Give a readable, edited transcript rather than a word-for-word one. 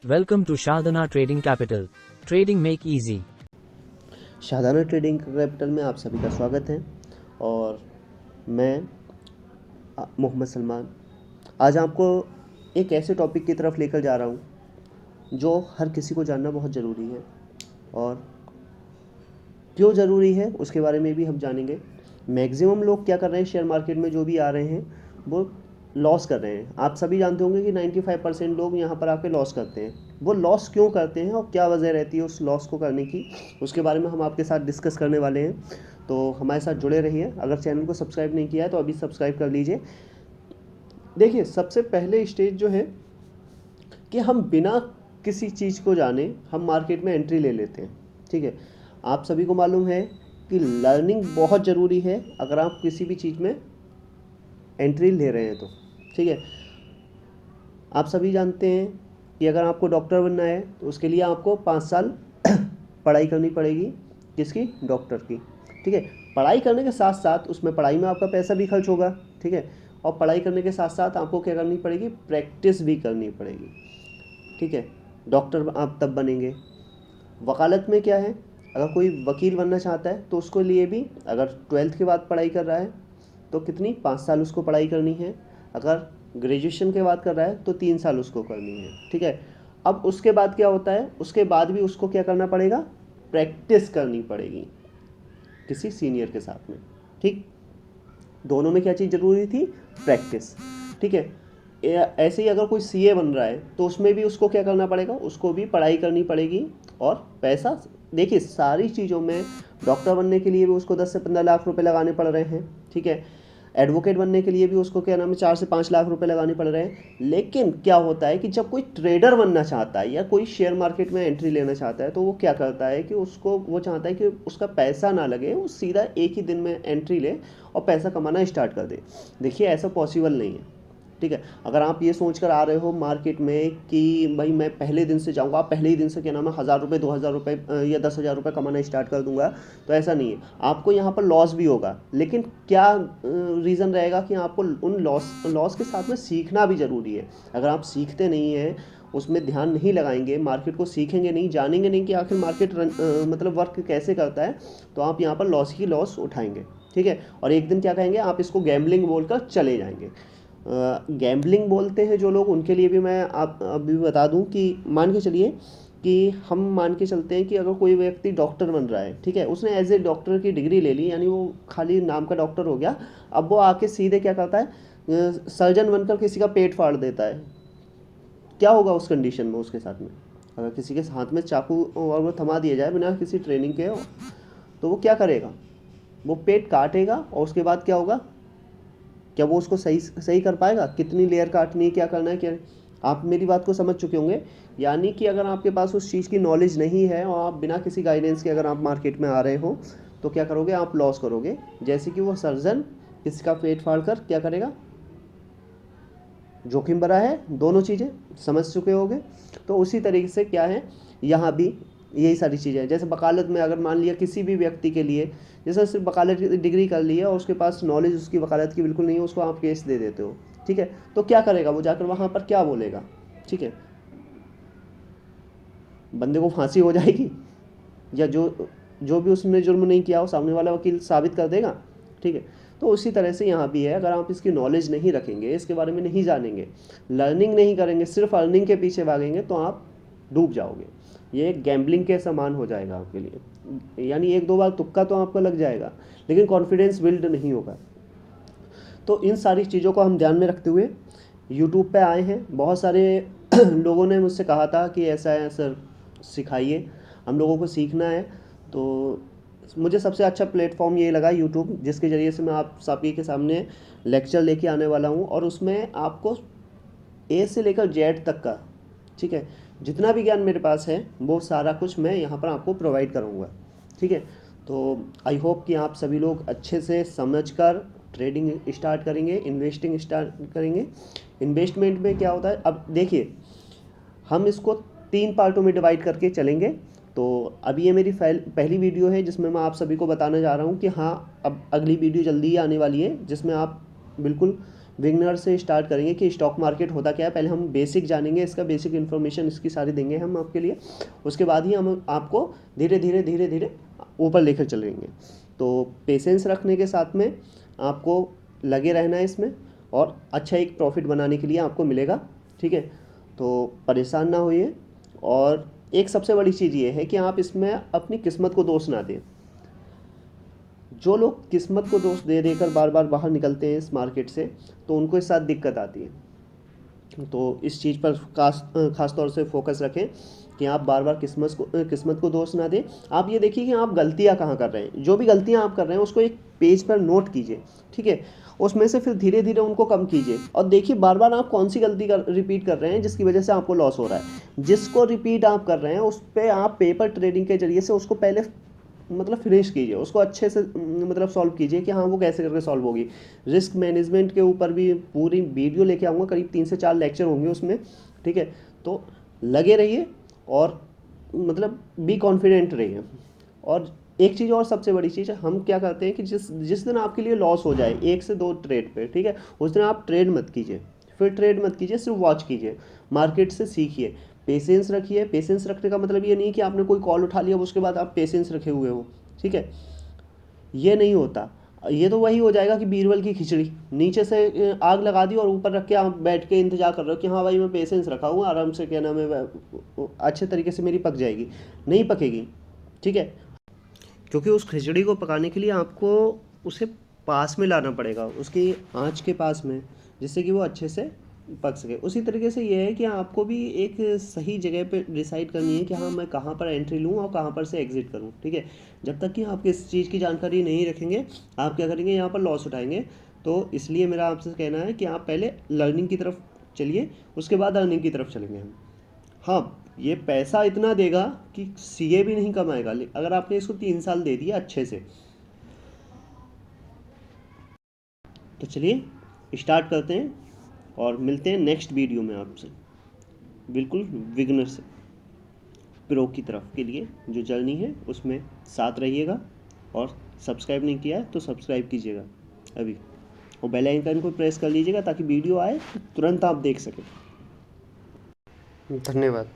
Welcome to Shadana Trading Capital. Trading make easy. शादाना trading capital में आप सभी का स्वागत है और मैं मोहम्मद सलमान आज आपको एक ऐसे टॉपिक की तरफ लेकर जा रहा हूँ जो हर किसी को जानना बहुत ज़रूरी है और क्यों ज़रूरी है उसके बारे में भी हम जानेंगे। मैक्सिमम लोग क्या कर रहे हैं, शेयर मार्केट में जो भी आ रहे हैं वो लॉस कर रहे हैं। आप सभी जानते होंगे कि 95% लोग यहाँ पर आके लॉस करते हैं। वो लॉस क्यों करते हैं और क्या वजह रहती है उस लॉस को करने की, उसके बारे में हम आपके साथ डिस्कस करने वाले हैं। तो हमारे साथ जुड़े रहिए। अगर चैनल को सब्सक्राइब नहीं किया है तो अभी सब्सक्राइब कर लीजिए। देखिए, सबसे पहले स्टेज जो है कि हम बिना किसी चीज़ को जाने हम मार्केट में एंट्री ले लेते हैं। ठीक है, आप सभी को मालूम है कि लर्निंग बहुत ज़रूरी है अगर आप किसी भी चीज़ में एंट्री ले रहे हैं तो। ठीक है, आप सभी जानते हैं कि अगर आपको डॉक्टर बनना है तो उसके लिए आपको 5 साल पढ़ाई करनी पड़ेगी। किसकी? डॉक्टर की। ठीक है, पढ़ाई करने के साथ साथ उसमें पढ़ाई में आपका पैसा भी खर्च होगा। ठीक है, और पढ़ाई करने के साथ साथ आपको क्या करनी पड़ेगी? प्रैक्टिस भी करनी पड़ेगी। ठीक है, डॉक्टर आप तब बनेंगे। वकालत में क्या है, अगर कोई वकील बनना चाहता है तो उसके लिए भी अगर 12th के बाद पढ़ाई कर रहा है तो कितनी? 5 साल उसको पढ़ाई करनी है। अगर ग्रेजुएशन के बाद कर रहा है तो 3 साल उसको करनी है। ठीक है, अब उसके बाद क्या होता है, उसके बाद भी उसको क्या करना पड़ेगा? प्रैक्टिस करनी पड़ेगी किसी सीनियर के साथ में। ठीक, दोनों में क्या चीज़ ज़रूरी थी? प्रैक्टिस। ठीक है, ऐसे ही अगर कोई सीए बन रहा है तो उसमें भी उसको क्या करना पड़ेगा? उसको भी पढ़ाई करनी पड़ेगी और पैसा। देखिए, सारी चीज़ों में डॉक्टर बनने के लिए भी उसको 10 से 15 लाख रुपए लगाने पड़ रहे हैं। ठीक है, एडवोकेट बनने के लिए भी उसको क्या नाम है 4 से 5 लाख रुपए लगाने पड़ रहे हैं। लेकिन क्या होता है कि जब कोई ट्रेडर बनना चाहता है या कोई शेयर मार्केट में एंट्री लेना चाहता है तो वो क्या करता है कि उसको वो चाहता है कि उसका पैसा ना लगे, वो सीधा एक ही दिन में एंट्री ले और पैसा कमाना स्टार्ट कर दे। देखिए, ऐसा पॉसिबल नहीं है। ठीक है, अगर आप ये सोच कर आ रहे हो मार्केट में कि भाई मैं पहले दिन से जाऊंगा, पहले ही दिन से क्या नाम है 1000 रुपये 2000 रुपये या 10,000 रुपये कमाना स्टार्ट कर दूंगा, तो ऐसा नहीं है। आपको यहाँ पर लॉस भी होगा, लेकिन क्या रीज़न रहेगा कि आपको उन लॉस के साथ में सीखना भी ज़रूरी है। अगर आप सीखते नहीं हैं, उसमें ध्यान नहीं लगाएंगे, मार्केट को सीखेंगे नहीं, जानेंगे नहीं कि आखिर मार्केट मतलब वर्क कैसे करता है, तो आप यहाँ पर लॉस ही लॉस उठाएंगे। ठीक है, और एक दिन क्या कहेंगे, आप इसको गैम्बलिंग बोलकर चले जाएंगे। गैम्बलिंग बोलते हैं जो लोग, उनके लिए भी मैं आप अभी बता दूं कि मान के चलिए कि हम मान के चलते हैं कि अगर कोई व्यक्ति डॉक्टर बन रहा है, ठीक है, उसने एज ए डॉक्टर की डिग्री ले ली, यानी वो खाली नाम का डॉक्टर हो गया। अब वो आके सीधे क्या करता है, सर्जन बनकर किसी का पेट फाड़ देता है। क्या होगा उस कंडीशन में उसके साथ में? अगर किसी के हाथ में चाकू और वो थमा दिया जाए बिना किसी ट्रेनिंग के, तो वो क्या करेगा? वो पेट काटेगा और उसके बाद क्या होगा? क्या वो उसको सही सही कर पाएगा? कितनी लेयर काटनी है, क्या करना है, क्या? आप मेरी बात को समझ चुके होंगे। यानी कि अगर आपके पास उस चीज़ की नॉलेज नहीं है और आप बिना किसी गाइडेंस के अगर आप मार्केट में आ रहे हो तो क्या करोगे? आप लॉस करोगे। जैसे कि वो सर्जन किसी का पेट फाड़ कर क्या करेगा? जोखिम भरा है, दोनों चीज़ें समझ चुके होंगे। तो उसी तरीके से क्या है, यहाँ भी यही सारी चीज़ें हैं। जैसे वकालत में अगर मान लिया किसी भी व्यक्ति के लिए, जैसे सिर्फ वकालत की डिग्री कर ली है और उसके पास नॉलेज उसकी वकालत की बिल्कुल नहीं है, उसको आप केस दे देते हो। ठीक है, तो क्या करेगा वो? जाकर वहाँ पर क्या बोलेगा? ठीक है, बंदे को फांसी हो जाएगी, या जो जो भी उसने जुर्म नहीं किया हो सामने वाला वकील साबित कर देगा। ठीक है, तो उसी तरह से यहाँ भी है। अगर आप इसकी नॉलेज नहीं रखेंगे, इसके बारे में नहीं जानेंगे, लर्निंग नहीं करेंगे, सिर्फ अर्निंग के पीछे भागेंगे, तो आप डूब जाओगे। ये गैम्बलिंग के समान हो जाएगा आपके लिए। यानी एक दो बार तुक्का तो आपका लग जाएगा, लेकिन कॉन्फिडेंस बिल्ड नहीं होगा। तो इन सारी चीज़ों को हम ध्यान में रखते हुए यूट्यूब पे आए हैं। बहुत सारे लोगों ने मुझसे कहा था कि ऐसा है सर, सिखाइए, हम लोगों को सीखना है। तो मुझे सबसे अच्छा प्लेटफॉर्म ये लगा यूट्यूब, जिसके ज़रिए से मैं आप सभी के सामने लेक्चर लेके आने वाला हूँ और उसमें आपको ए से लेकर जेड तक का, ठीक है, जितना भी ज्ञान मेरे पास है वो सारा कुछ मैं यहाँ पर आपको प्रोवाइड करूँगा। ठीक है, तो आई होप कि आप सभी लोग अच्छे से समझकर ट्रेडिंग स्टार्ट करेंगे, इन्वेस्टिंग स्टार्ट करेंगे। इन्वेस्टमेंट में क्या होता है, अब देखिए, हम इसको 3 पार्टों में डिवाइड करके चलेंगे। तो अभी ये मेरी पहली वीडियो है जिसमें मैं आप सभी को बताने जा रहा हूँ कि हाँ, अब अगली वीडियो जल्दी ही आने वाली है जिसमें आप बिल्कुल बिगनर से स्टार्ट करेंगे कि स्टॉक मार्केट होता क्या है। पहले हम बेसिक जानेंगे, इसका बेसिक इन्फॉर्मेशन इसकी सारी देंगे हम आपके लिए। उसके बाद ही हम आपको धीरे धीरे धीरे धीरे ऊपर लेकर चलेंगे। तो पेशेंस रखने के साथ में आपको लगे रहना है इसमें, और अच्छा एक प्रॉफिट बनाने के लिए आपको मिलेगा, ठीक है। तो परेशान ना होइए। और एक सबसे बड़ी चीज़ ये है कि आप इसमें अपनी किस्मत को दोष ना दें। जो लोग किस्मत को दोष दे देकर बार बार बाहर निकलते हैं इस मार्केट से, तो उनको इस साथ दिक्कत आती है। तो इस चीज़ पर खास तौर से फोकस रखें कि आप बार बार किस्मत को दोष ना दें। आप ये देखिए कि आप गलतियाँ कहाँ कर रहे हैं। जो भी गलतियाँ आप कर रहे हैं उसको एक पेज पर नोट कीजिए, ठीक है। उसमें से फिर धीरे धीरे उनको कम कीजिए, और देखिए बार बार आप कौन सी गलती रिपीट कर रहे हैं जिसकी वजह से आपको लॉस हो रहा है। जिसको रिपीट आप कर रहे हैं उस पर आप पेपर ट्रेडिंग के जरिए से उसको पहले मतलब फिनिश कीजिए, उसको अच्छे से मतलब सॉल्व कीजिए कि हाँ वो कैसे करके सॉल्व होगी। रिस्क मैनेजमेंट के ऊपर भी पूरी वीडियो लेके आऊँगा, करीब 3 से 4 लेक्चर होंगे उसमें, ठीक है। तो लगे रहिए और मतलब बी कॉन्फिडेंट रहिए। और एक चीज़ और सबसे बड़ी चीज़ है, हम क्या करते हैं कि जिस जिस दिन आपके लिए लॉस हो जाए 1 से 2 ट्रेड पे, ठीक है, उस दिन आप ट्रेड मत कीजिए, फिर ट्रेड मत कीजिए, सिर्फ वॉच कीजिए, मार्केट से सीखिए, पेशेंस रखिए। पेशेंस रखने का मतलब ये नहीं कि आपने कोई कॉल उठा लिया उसके बाद आप पेशेंस रखे हुए हो, ठीक है, ये नहीं होता। ये तो वही हो जाएगा कि बीरबल की खिचड़ी, नीचे से आग लगा दी और ऊपर रख के आप बैठ के इंतजार कर रहे हो कि हाँ भाई मैं पेशेंस रखा हूँ, आराम से क्या नाम है अच्छे तरीके से मेरी पक जाएगी। नहीं पकेगी, ठीक है। क्योंकि उस खिचड़ी को पकाने के लिए आपको उसे पास में लाना पड़ेगा, उसकी आँच के पास में, जिससे कि वो अच्छे से पक सके। उसी तरीके से ये है कि आपको भी एक सही जगह पे डिसाइड करनी है कि हाँ मैं कहाँ पर एंट्री लूँ और कहाँ पर से एग्ज़िट करूँ, ठीक है। जब तक कि आप इस चीज़ की जानकारी नहीं रखेंगे, आप क्या करेंगे, यहाँ पर लॉस उठाएंगे। तो इसलिए मेरा आपसे कहना है कि आप पहले लर्निंग की तरफ चलिए, उसके बाद अर्निंग की तरफ चलेंगे हम। हाँ, ये पैसा इतना देगा कि सीए भी नहीं कमाएगा, अगर आपने इसको 3 साल दे दिया अच्छे से। तो चलिए स्टार्ट करते हैं और मिलते हैं नेक्स्ट वीडियो में आपसे, बिल्कुल बिगनर से प्रो की तरफ के लिए जो जर्नी है उसमें साथ रहिएगा। और सब्सक्राइब नहीं किया है तो सब्सक्राइब कीजिएगा अभी, और बेल आइकन को प्रेस कर लीजिएगा ताकि वीडियो आए तो तुरंत आप देख सकें। धन्यवाद।